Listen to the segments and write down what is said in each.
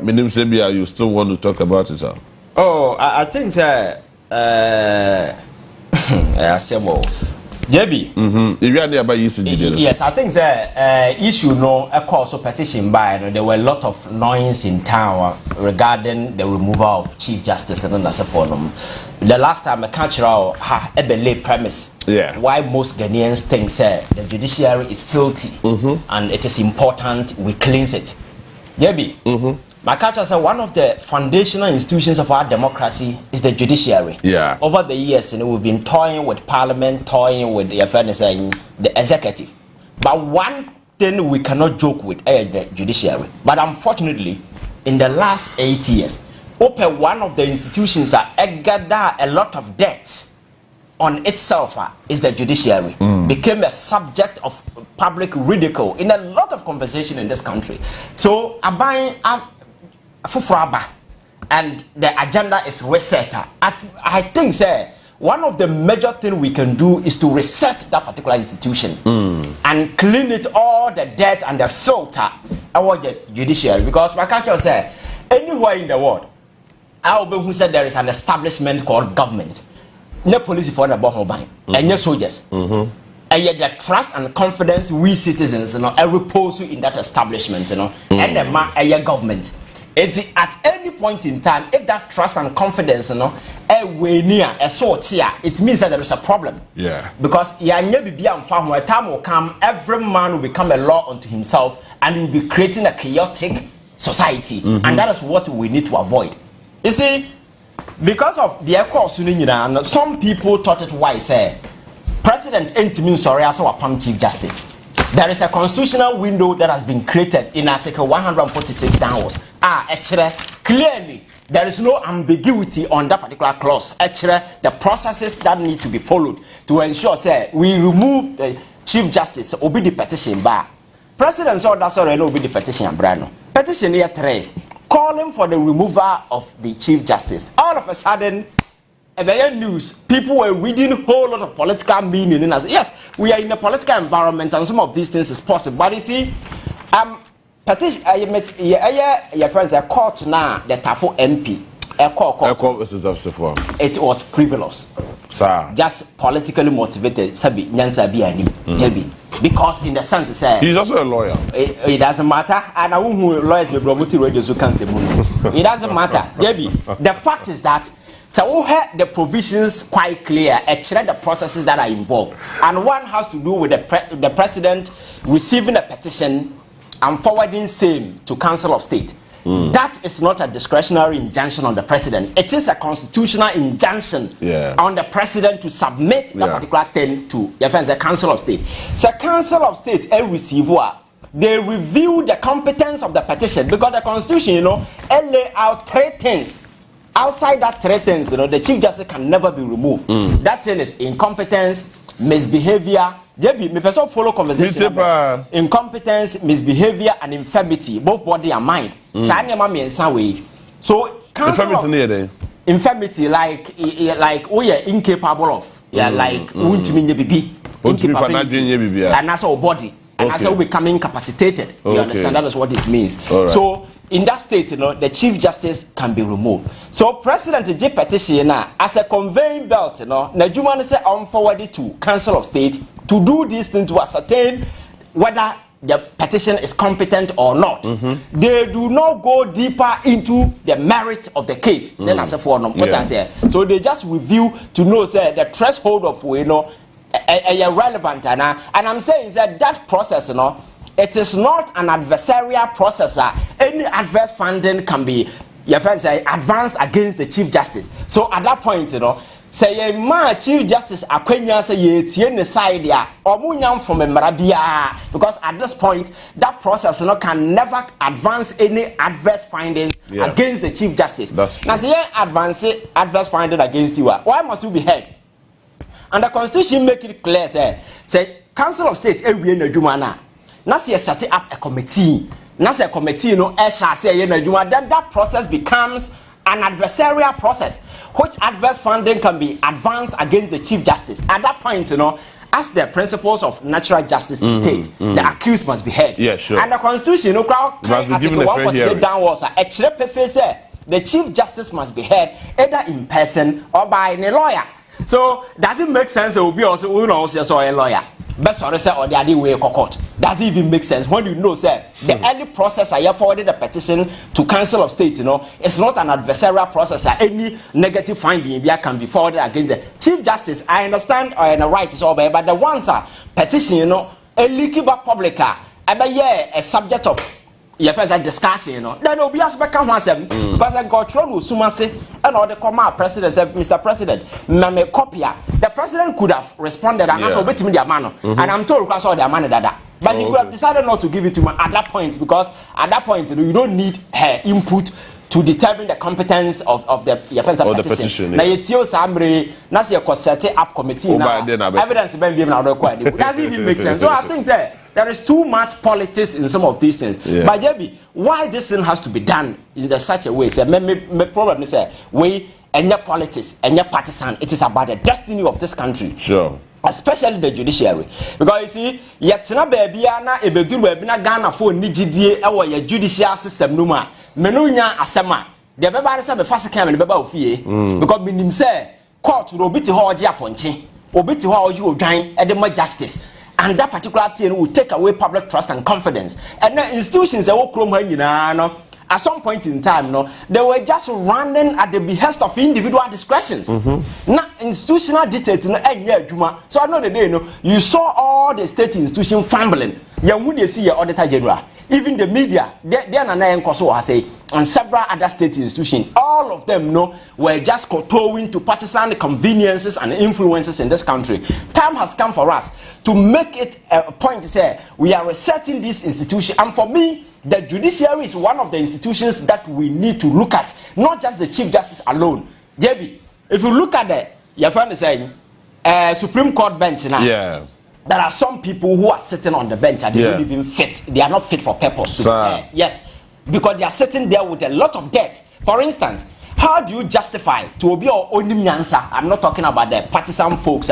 Minim Sebia, you still want to talk about it, sir? Oh, I think that JB. Yes, I think the issue a cause of petition by there were a lot of noise in town regarding the removal of Chief Justice and that's a forum. The last time a cultural had a lay premise. Yeah. Why most Ghanaians think the judiciary is filthy and it is important we cleanse it. JB. My culture said one of the foundational institutions of our democracy is the judiciary. Yeah. Over the years, we've been toying with parliament, toying with the executive. But one thing we cannot joke with is the judiciary. But unfortunately, in the last 8 years, one of the institutions that gather a lot of debt on itself is the judiciary. Became a subject of public ridicule in a lot of conversation in this country. So, and the agenda is reset. I think one of the major things we can do is to reset that particular institution and clean it all the dirt and the filter about the judiciary. Because my culture said anywhere in the world, who said there is an establishment called government, no police for the Bohobine, and no soldiers. And yet the trust and confidence we citizens repose in that establishment, and the government. At any point in time, if that trust and confidence, it means that there is a problem. Yeah. Because time will come, every man will become a law unto himself, and will be creating a chaotic society, and that is what we need to avoid. You see, because of the course, some people thought it wise. President Entimin sorry as our Chief Justice. There is a constitutional window that has been created in Article 146 downwards. Actually, clearly, there is no ambiguity on that particular clause. Actually, the processes that need to be followed to ensure, we remove the Chief Justice, obey the petition bar. President saw that's already obey the petition, Brano. Petition here 3, calling for the removal of the Chief Justice. All of a sudden, news, people were reading a whole lot of political meaning in us. Yes, we are in a political environment and some of these things is possible. But you see, petition, your friends are caught now the Tafo MP. It was frivolous. Sir. Just politically motivated. Because in the sense, he's also a lawyer. It doesn't matter. And I won't lawyers may promote radio so can't say it doesn't matter. The fact is that so we had the provisions quite clear, the processes that are involved. And one has to do with the president receiving a petition and forwarding same to Council of State. That is not a discretionary injunction on the president. It is a constitutional injunction on the president to submit that particular thing to the Council of State. So Council of State they review the competence of the petition because the Constitution, lay out 3 things. Outside that 3 things, the Chief Justice can never be removed. That thing is incompetence, misbehavior. JB, me person follow conversation. Incompetence, misbehavior, and infirmity, both body and mind. So, infirmity, like we are incapable of, like incapability, and that's our body, and that's how we become incapacitated. You understand? That is what it means. So. In that state, the Chief Justice can be removed. So, President J. Petition, as a conveying belt, Najumani said forwarded to Council of State to do this thing to ascertain whether the petition is competent or not. They do not go deeper into the merit of the case. Then I say so they just review to know the threshold of relevant. And I'm saying that process, it is not an adversarial process. Any adverse finding can be, advanced against the Chief Justice. So at that point, say a Chief Justice Akwenya say ye side ya or from a marabia because at this point that process can never advance any adverse findings against the Chief Justice. Now say adverse finding against you. Why must you be heard? And the Constitution make it clear, say Council of State every na now say set up a committee. Now say committee then that process becomes an adversarial process, which adverse finding can be advanced against the Chief Justice. At that point, as the principles of natural justice dictate, the accused must be heard. Yeah, sure. And the Constitution, no crowd, Article 148 downwards, a the Chief Justice must be heard either in person or by a lawyer. So does it make sense? It will be also a lawyer. Best sorry, say or the other way court. Does it even make sense when you know, say the early process I forwarded a petition to Council of State, it's not an adversarial process. Any negative finding can be forwarded against the Chief Justice. I understand the right is all by, but the ones are petition, a leaky back publica, a subject of first discussion, then will be asked back on myself because I got thrown with Sumase and all the command president said, Mr. President, me copy. The president could have responded and also bet me their manner, and I'm told across all their money that. But he could have decided not to give it to me at that point because at that point you don't need her input to determine the competence of the petition. Now it's your summary, now you set up committee now. Evidence being given out required. It doesn't even make sense. So I think that there is too much politics in some of these things. Yeah. But JB, why this thing has to be done in such a way? So my problem is we and your politics and your partisan. It is about the destiny of this country. Sure. Especially the judiciary, because you see, yet na baby na ebedu baby na Ghana for nigidie ewo your judicial system no ma menunya asema de beba re se be fast camera beba ofie because minim say court ro biti ho oje aponche obiti ho oje odwan e de ma justice, and that particular thing will take away public trust and confidence, and the institutions e wo krom ha nyina no at some point in time, they were just running at the behest of individual discretions. Not institutional dictates. So I know the day, you saw all the state institutions fumbling. You see your auditor general, even the media, and several other state institutions. All of them, were just kowtowing to partisan conveniences and influences in this country. Time has come for us to make it a point to say we are resetting this institution, and for me, the judiciary is one of the institutions that we need to look at, not just the Chief Justice alone. JB, if you look at the, your friend is saying, Supreme Court bench now. Yeah. There are some people who are sitting on the bench and they don't even fit. They are not fit for purpose. Yes, because they are sitting there with a lot of debt. For instance, how do you justify to be your only answer? I'm not talking about the partisan folks,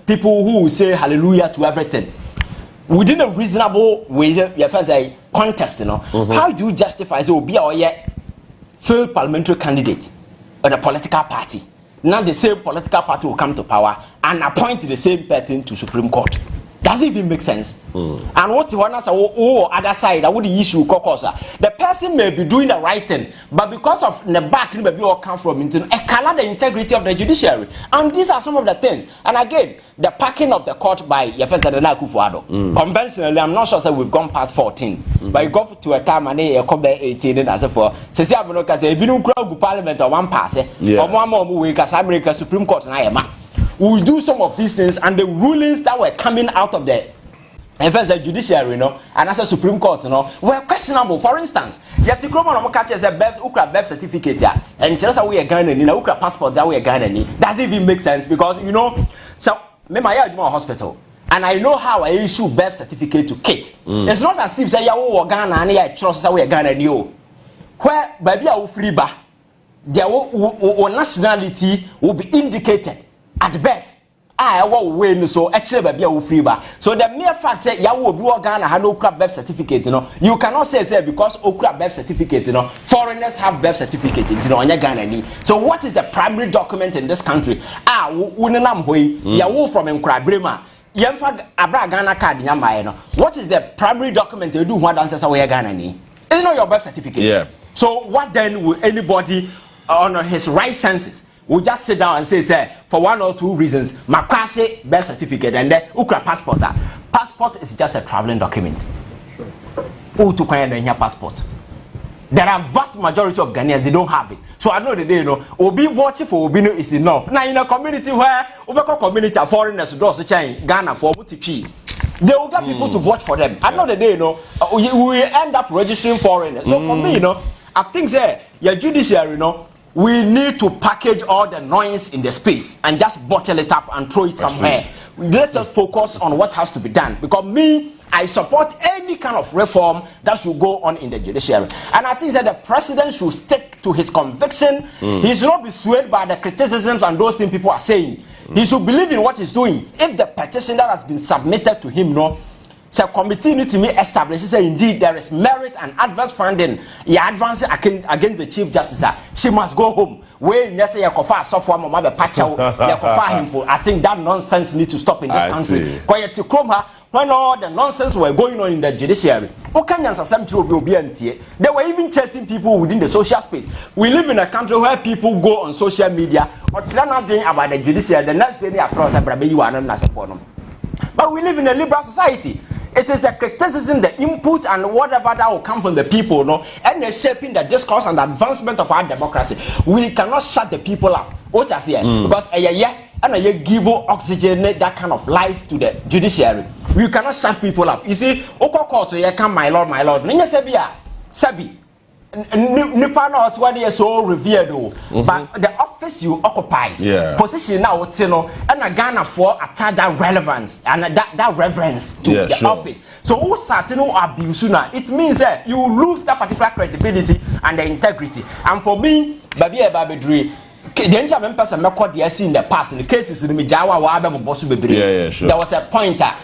people who will say hallelujah to everything. Within a reasonable way, your friends say contest, how do you justify so be our failed parliamentary candidate or the political party? Now the same political party will come to power and appoint the same person to Supreme Court. Does it even make sense? And what you want to say, other side, I would issue caucus. The person may be doing the right thing, but because of the back, maybe all come from a color the integrity of the judiciary. And these are some of the things. And again, the packing of the court by Yefesadena Kufuado. Conventionally, I'm not sure that we've gone past 14, but you go to a time and you come back 18 as a for. Say, I'm not going to say, if you don't crowd parliament or one pass, or one more week as America Supreme Court and I am. We will do some of these things, and the rulings that were coming out of the judiciary, and as a Supreme Court, were questionable. For instance, yet the Roman catches a birth certificate, and just how we are Ghana, Ukra passport that we are Ghana. Does it even make sense? Because so my hospital, and I know how I issue birth certificate to Kate. It's not as if say you Ghana and I trust how we are Ghana. Where baby are free ba, their nationality will be indicated at birth. I will so actually be free bar. So the mere fact that you will be Ghana have no birth certificate, you cannot say because Okra birth certificate, foreigners have birth certificate, on your Ghana. So what is the primary document in this country? Unenam hui, yawu from Nkra Brema. Yemfa abra Ghana card yama. What is the primary document you do what answers away Ghana? It's not your birth certificate. Yeah. So what then will anybody on his right senses will just sit down and say, for one or two reasons, Makwashe birth certificate and then Ukra passport. Passport is just a traveling document. Sure. Who to your passport? There are vast majority of Ghanaians, they don't have it. So I know the day, Obi voting for Obino is enough. Now in a community where Ubeko community are foreigners do also change Ghana for MTP, they will get people to vote for them. I know the day, we will end up registering foreigners. So for me, I think your judiciary, we need to package all the noise in the space and just bottle it up and throw it somewhere. Let us focus on what has to be done. Because I support any kind of reform that should go on in the judiciary. And I think that the president should stick to his conviction. He should not be swayed by the criticisms and those things people are saying. He should believe in what he's doing. If the petition that has been submitted to him, no, so committee need to be established. Say indeed there is merit and adverse finding. You advance against the Chief Justice. She must go home. When you say you cover software, mama be patcha, you cover him for. I think that nonsense needs to stop in this country. When all the nonsense were going on in the judiciary, they were even chasing people within the social space. We live in a country where people go on social media or tell not doing about the judiciary. The next day they are cross but we live in a liberal society. It is the criticism, the input, and whatever that will come from the people, no, and they're shaping the discourse and the advancement of our democracy. We cannot shut the people up. What I say, because and give oxygen that kind of life to the judiciary. We cannot shut people up. You see, Oko to come, my lord, Ninya Sabi. Nipa na what they so revered, but the office you occupy, position now, and a Ghana for attach that relevance and that reverence to the office. So, who certain abuse now? It means that you lose that particular credibility and the integrity. And for me, baby, the entire person in the past in the cases in the Mijawa, there was a pointer.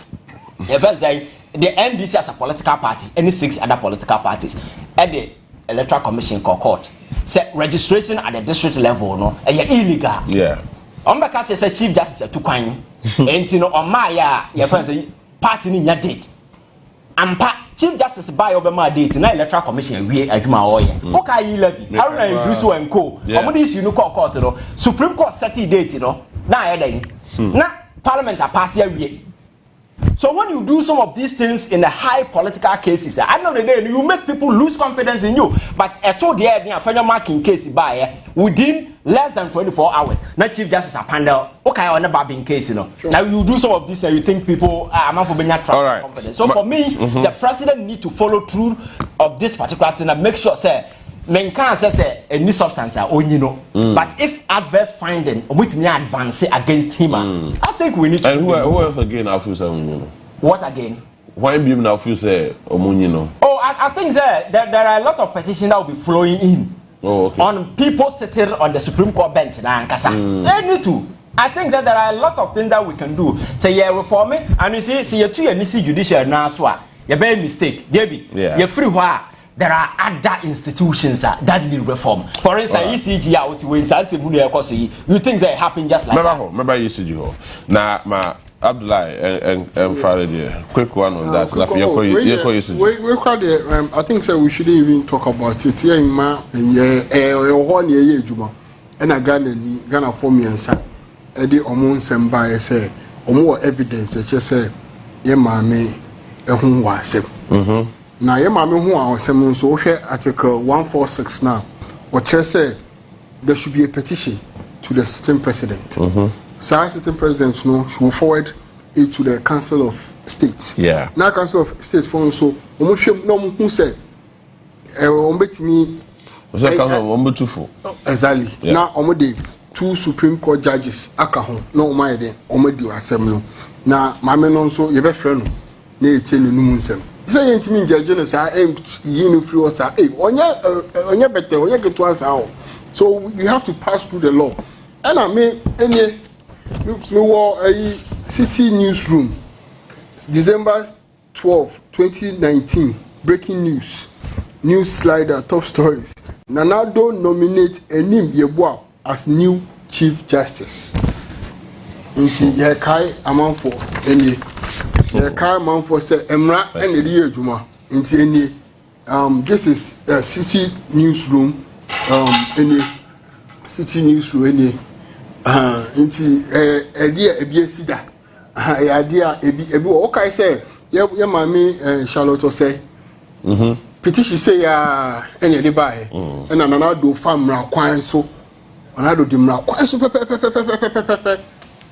The NDC as a political party, any 6 other political parties, at the Electoral Commission court say registration at the district level no illegal. Catch say Chief Justice to kwan enti no omaya your friend say party ni nya date ampa Chief Justice buy obema date na Electoral Commission we adwuma oye oka yi levy Haruna Idrisu and co omudi issue no court no Supreme Court set date no na ayedan na parliament pass we. So when you do some of these things in the high political cases, at the end of the day, you make people lose confidence in you. But I told the idea of a marking case by within less than 24 hours. Not Chief Justice a panel. Okay, on a babbing case, you know. Now you do some of this and you think people are not for being confidence. So for me, the president need to follow through of this particular thing and make sure say men can't say any substance but if adverse finding with me advance against him, I think we need to. And who else again? What again? Why be now feel say Oh, I think there are a lot of petitions that will be flowing in. On people sitting on the Supreme Court bench now, they need to. I think that there are a lot of things that we can do. Say reform it, and you see you two judiciary now, so you made mistake, JB. You're free where. There are other institutions that need reform. For instance, ECG out when you think they happen just like that. Remember ECG. Now, my Abdullah and Faraday, quick one on that. I think so. We shouldn't even talk about it. Yeah, ma, and I Ghana for me and say, Eddie Omon Semba say, more evidence. Just say, yeah, mammy, who was now, your mammy who are some so article 146 now, what say there should be a petition to the sitting president. So, sitting president no should forward it to the Council of State. Now, Council of State phone so almost no who said, me exactly. Now, almost 2 Supreme Court judges, Akahon, no my day, Omedio Assembly. Now, my men also, your best friend, near 10 Numunsem. Say to me, judges are free or say, on your better, when you get to us out. So you have to pass through the law. And I mean, any a city newsroom, December 12, 2019, breaking news slider, top stories. Nanado nominate Enim Yeboah as new Chief Justice. Inti Yekai amount for any. The car man for say Emra and the year Juma into any this is city newsroom any city newsroom any into idea sida idea ebi okay say ya mami Charlotte say petition say ya any dey buy and another do farm ra kwan so another do mra kwan so pepe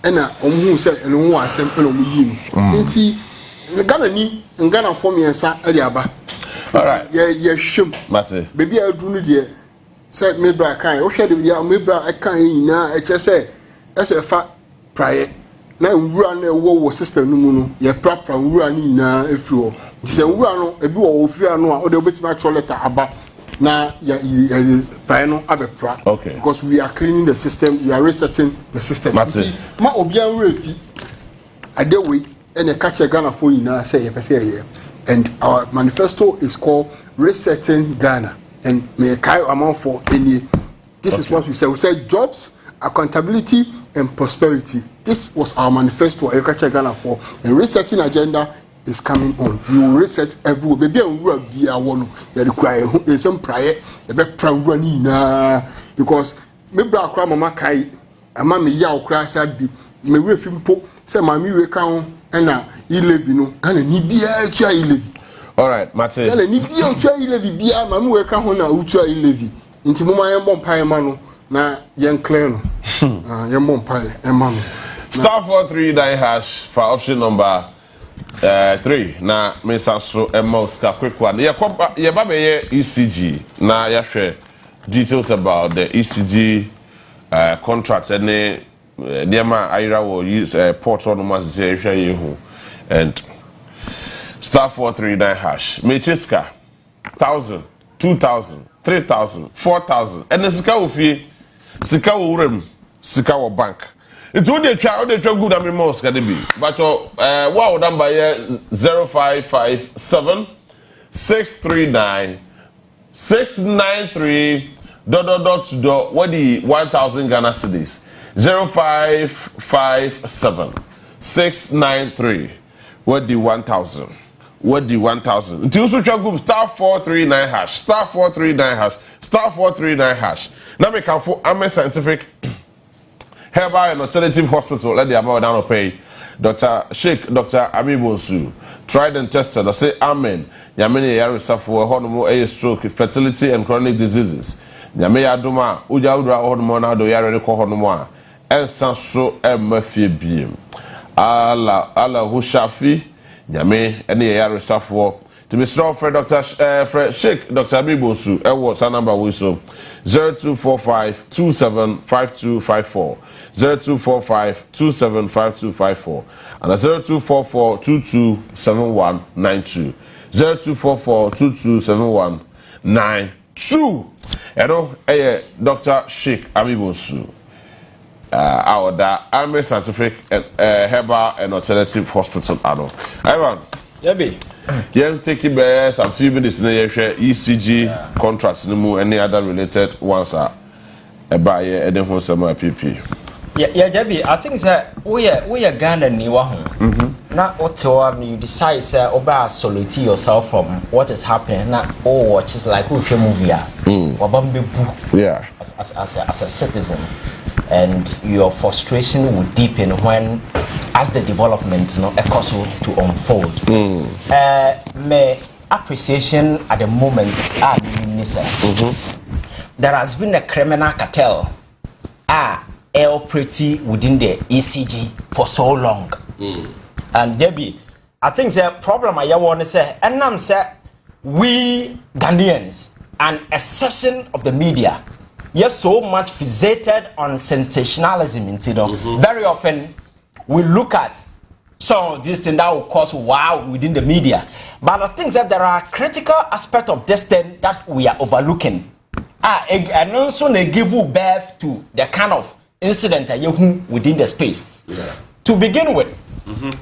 ena omu say eno wo asem eno mu yim nti Ghana ni Ghana for me ensa ade aba alright ye hwem mate baby adu no de say me bra kan wo hwe de bia me bra kan yina e che say ese fa praye na nwura na wo system no mu no ye prapra nwura ni yina efiri ho se nwura no ebi wo ofiri ano a o de obetima cho letter aba Now, okay. Because we are cleaning the system, we are resetting the system. Ma obian refi adewe and a catch a Ghana for you now say and our manifesto is called Resetting Ghana and may carry amount for any. This is what we say. We said jobs, accountability, and prosperity. This was our manifesto. Ghana for and resetting agenda is coming on. We will reset everywhere. Baby, we will be our one. You require some prior. You be proud na because me bra kra mama kai. Ama me ya okra sabi. Me we fimpo. Say mami we kan na ilevi no. Ghana ni bia twa ilevi. All right, Mate. Ghana ni bia twa ilevi bia mami we kan ho na utwa ilevi. Inti mama yen bom pai ma no na yen clear no. Yen bom pai e ma no. Star 439# for option number 3 na mesa so emoska quick one. Ye ba be ECG na ya hwe details about the ECG contract any niema ayira wo use port on ma say hwe ye hu and star 439# mechiska 1000 2000 3000 4000 and sika wo fie sika wo wurem sika wo bank. It would try good and most can be. But wow number here 0557 639 693 ... what the 1000 Ghana cedis 0557 693 what the 1000 until you try group star 439# star 439# star 439#. Now me can for am scientific Herbal and Alternative Hospital, let the amount down pay. Dr. Sheikh, Dr. Amibosu, tried and tested. I say, Amen. Yamini Yarisa for hormone, a stroke, fertility, and chronic diseases. Yamea Duma, Ujaudra, Hormona, do Yareko Hormoa, and Sanso, Murphy Beam. Allah Hushafi, Yame, and the Yarisa for. To be strong for Dr. Sheikh, Dr. Amibosu, what's our number? Whistle 0245 275254. 0245-275254 and 0244-227192 0244-227192. Hello, Dr. Sheikh Amibosu. Our Army Scientific and Herbal and Alternative Hospital. Ivan. Debbie. Yeah, take it some few minutes in the ECG contracts, any other related ones are by a PP. Yeah, Debbie, I think that we are Ghana ni wa ho. Na otewa you decide say oba isolate yourself from what is happening. Na watch is like we movie yeah. As a citizen, and your frustration will deepen when as the development occurs to unfold. My appreciation at the moment there has been a criminal cartel operating within the ECG for so long. And Debbie, I think the problem I want to say, and I'm saying we Ghanaians and a section of the media, yes, so much fixated on sensationalism. Very often we look at some of these things that will cause wow within the media, but I think that there are critical aspects of this thing that we are overlooking. And also they give birth to the kind of incident within the space. Yeah. To begin with,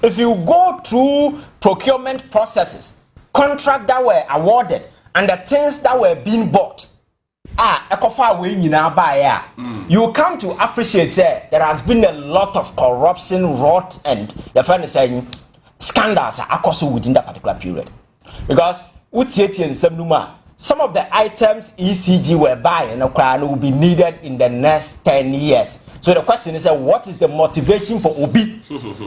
if you go through procurement processes, contracts that were awarded, and the things that were being bought, you come to appreciate that there has been a lot of corruption, rot, and the friend saying scandals are also within that particular period. Because some of the items ECG were buying will be needed in the next 10 years. So the question is, what is the motivation for Obi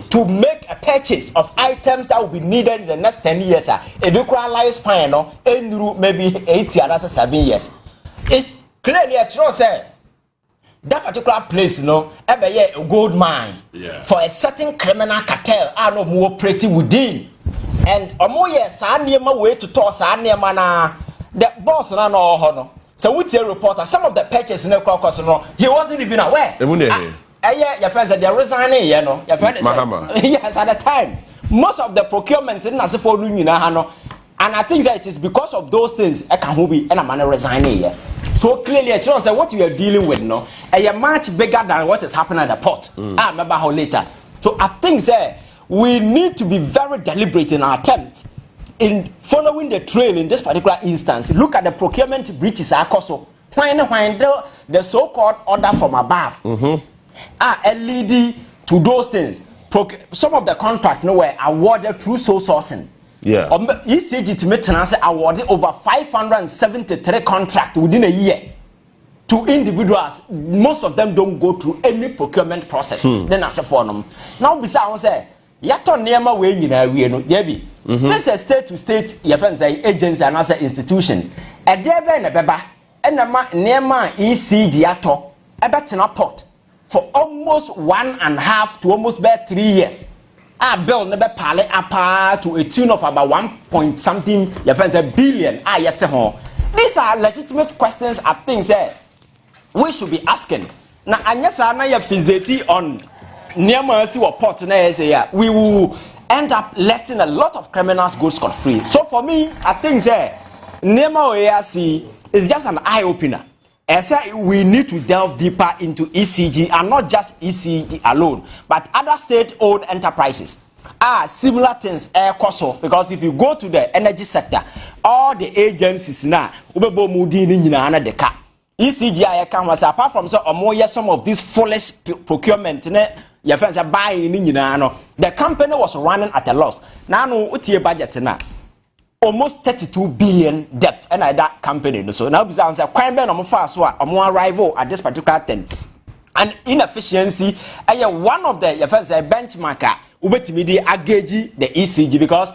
to make a purchase of items that will be needed in the next 10 years? A lifespan, maybe 80 or 7 years. It clearly shows that particular place, a gold mine for a certain criminal cartel are no more pretty within. And way to toss the boss so we tell reporter some of the purchases in the caucus he wasn't even aware. Your friends said they're resigning, your friend Mahama. Yes, at the time most of the procurement in Nasifo And I think that it is because of those things I can be and I'm resigning here. So clearly, I say what we are dealing with now is much bigger than what is happening at the port. I remember how later. So I think that we need to be very deliberate in our attempt in following the trail in this particular instance. Look at the procurement breaches are also. When the so-called order from above are leading to those things. Some of the contracts were awarded through sole sourcing. Yeah. ECG maintenance awarded over 573 contracts within a year to individuals. Most of them don't go through any procurement process. Then I say for them. Now besides say, yato nema we nyina we no yebi. This is state to state agency and as institution. A debe na beba enama nema ECG yato ebetena port for almost 1.5 to almost 3 years. Bill never pale apart to a tune of about 1 something billion. These are legitimate questions. I think we should be asking. Now, anyasa na ya fizeti on near si or port na say we will end up letting a lot of criminals go scot free. So for me, I think near see is just an eye opener. I say we need to delve deeper into ECG and not just ECG alone, but other state-owned enterprises. Similar things because if you go to the energy sector, all the agencies now, ECG apart from some of these foolish procurement, the company was running at a loss. Now budget now. Almost 32 billion debt and that company. So now because say crime ben on fast arrival at this particular thing. And inefficiency one of the benchmarker ubetimi dey agage the ECG because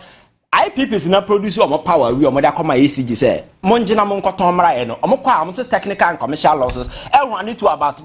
IPP is not producing more power we omoda come ECG say monjina mon koton mra e no omokwa am technical and commercial losses run to about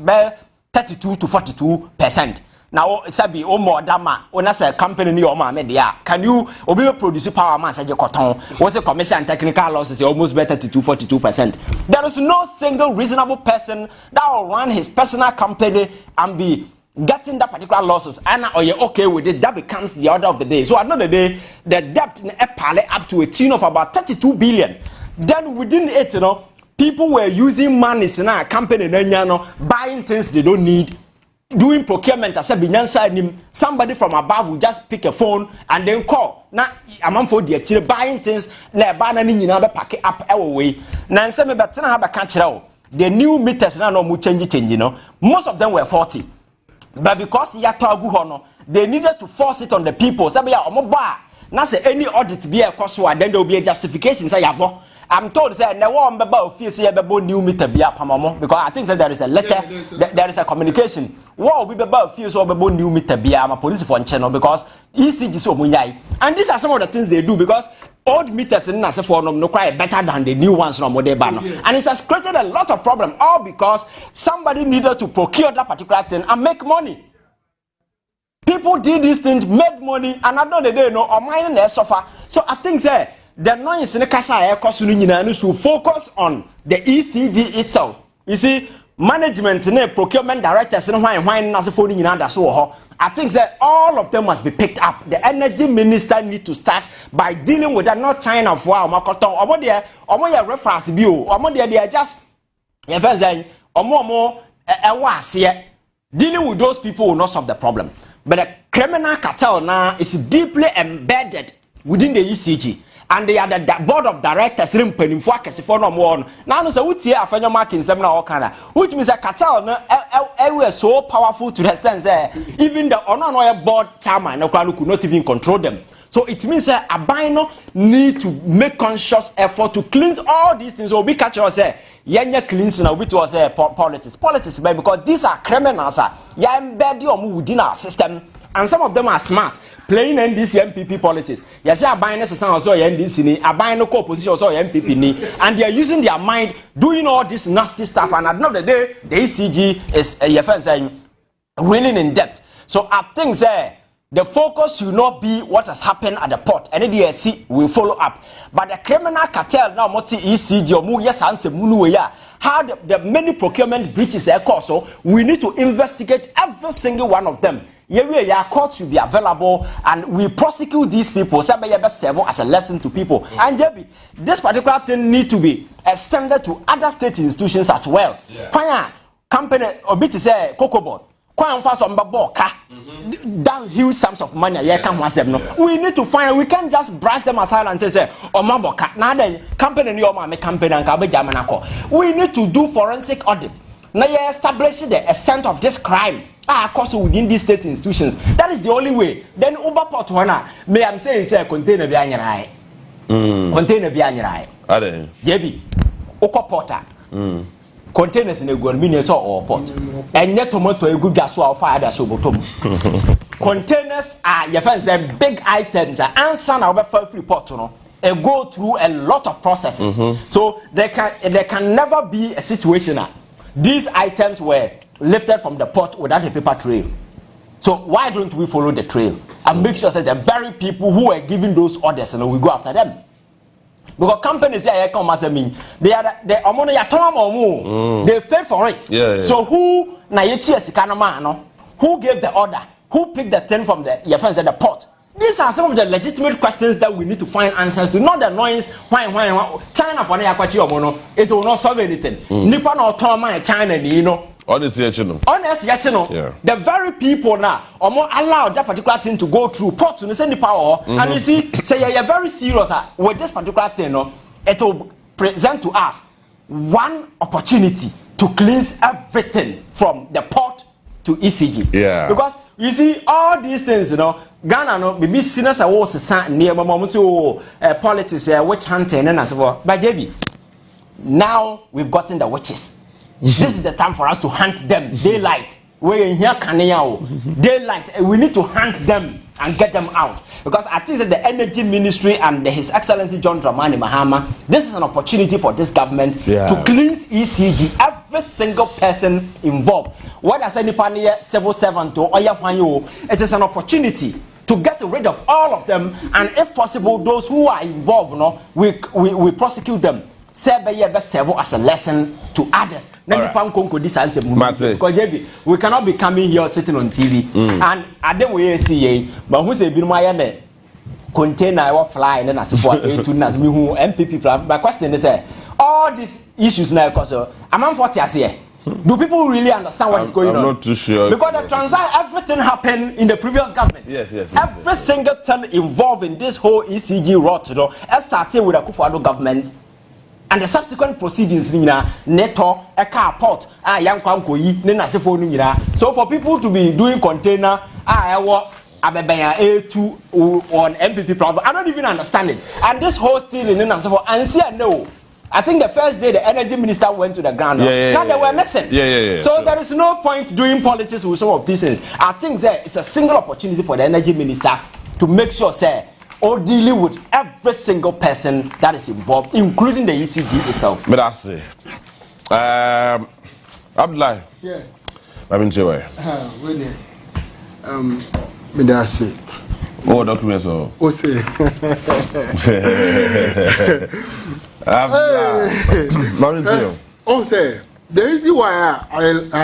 32 to 42%. Now, Sabi, more dama, when I say company ni oma media, can you obi produce power man say cotton? What's the commercial and technical losses almost better to 42%. There is no single reasonable person that will run his personal company and be getting that particular losses. And or you're okay with it, that becomes the order of the day. So at the end of the day, the debt in Epale up to a tune of about 32 billion. Then within it, people were using money in our company, buying things they don't need. Doing procurement as a somebody from above will just pick a phone and then call. Now, I'm for the actually buying things, pack it up our way. Now, some have a catch. The new meters now no change, most of them were 40. But because they needed to force it on the people. Now, say any audit be a cost, then there will be a justification. Say, I'm told say no one about new meter be up because I think that there is a letter, there is a communication. What will be about new meter be a police for channel because ECG so munyai. And these are some of the things they do because old meters in Nasa for no quite better than the new ones from Modebano. And it has created a lot of problem all because somebody needed to procure that particular thing and make money. People did these things, made money, and at the end of the day, or mining their suffer. So I think the noise in the casa should focus on the ECG itself. You see, management, procurement directors, I think that all of them must be picked up. The energy minister need to start by dealing with that, not China for our reference view. They are just dealing with those people will not solve the problem. But the criminal cartel now is deeply embedded within the ECG. And they are the board of directors now so which means a cartel were so powerful to the extent even the board chairman could not even control them. So it means a bino need to make conscious effort to cleanse all these things. So we catch us yenya cleansing which was politics because these are criminals embedded within our system. And some of them are smart, playing NDC MPP politics. You see, a buying also NDC, a buying no co-opposition also MPP, and they are using their mind doing all this nasty stuff. And at the end of the day, the ECG is winning in debt. So I think The focus should not be what has happened at the port. And the DSC will follow up. But the criminal cartel now, multi ECG or mu yes answer munu ya. How the many procurement breaches occur. So we need to investigate every single one of them. Yeah, court should be available, and we prosecute these people. Serve as a lesson to people. And this particular thing need to be extended to other state institutions as well. Yeah. Company obit say cocoa board. That huge sums of money, we need to find. We can't just brush them aside and say, "Oh, mamboka." Now then, company ni oma me company and kabe jamanako. We need to do forensic audit. Now you establish the extent of this crime. Course within these state institutions. That is the only way. Then Uber port wana may I'm saying say container be anyirai. Container be anyirai. Ade. Jebi. Oko porter. Containers in a good minutes or port. And yet tomato a good gas or fire that bottom. Containers are your friends big items answer our free port and go through a lot of processes. So there can never be a situation these items were lifted from the port without a paper trail. So why don't we follow the trail and make sure that the very people who are giving those orders we go after them? Because companies here come as mean they paid for it. So who who gave the order? Who picked the thing from the your friends at the port? These are some of the legitimate questions that we need to find answers to. Not the noise. Why China for it will not solve anything. Nippon or China, you know. Honestly, the very people now are more allowed that particular thing to go through port to send the power. And you see, say you're very serious with this particular thing. It will present to us one opportunity to cleanse everything from the port to ECG. Because you see all these things, Ghana maybe sinners are also near politics, witch hunting and as well. But JB, now we've gotten the witches. This is the time for us to hunt them. Daylight. We're in here, daylight. We need to hunt them and get them out. Because I think that the Energy Ministry and His Excellency John Dramani Mahama, this is an opportunity for this government to cleanse ECG, every single person involved. What does any civil servant or it is an opportunity to get rid of all of them, and if possible, those who are involved, we prosecute them. Serve as a lesson to others. Because we cannot be coming here sitting on TV and I don't see but who say be container or fly and then I support NPP. My question is all these issues now because I'm 40 years here. Do people really understand what is going on? I'm not too sure. Because the everything happened in the previous government. Yes. Every single thing involved in this whole ECG rot, started with the Akufo-Addo government. And the subsequent proceedings, Neto, a car port, so for people to be doing container, A2 on MPP problem, I don't even understand it. And this whole stealing and so forth, and see, no. I think the first day the energy minister went to the ground. Now they were missing. So there is no point doing politics with some of these things. I think that it's a single opportunity for the energy minister to make sure, or dealing with every single person that is involved, including the ECG itself. But I say, Abdullah. Yeah. I'm in Chile. May I say? Oh, documents. Oh, say. Abdullah. I'm in Chile. Oh, say. The reason why I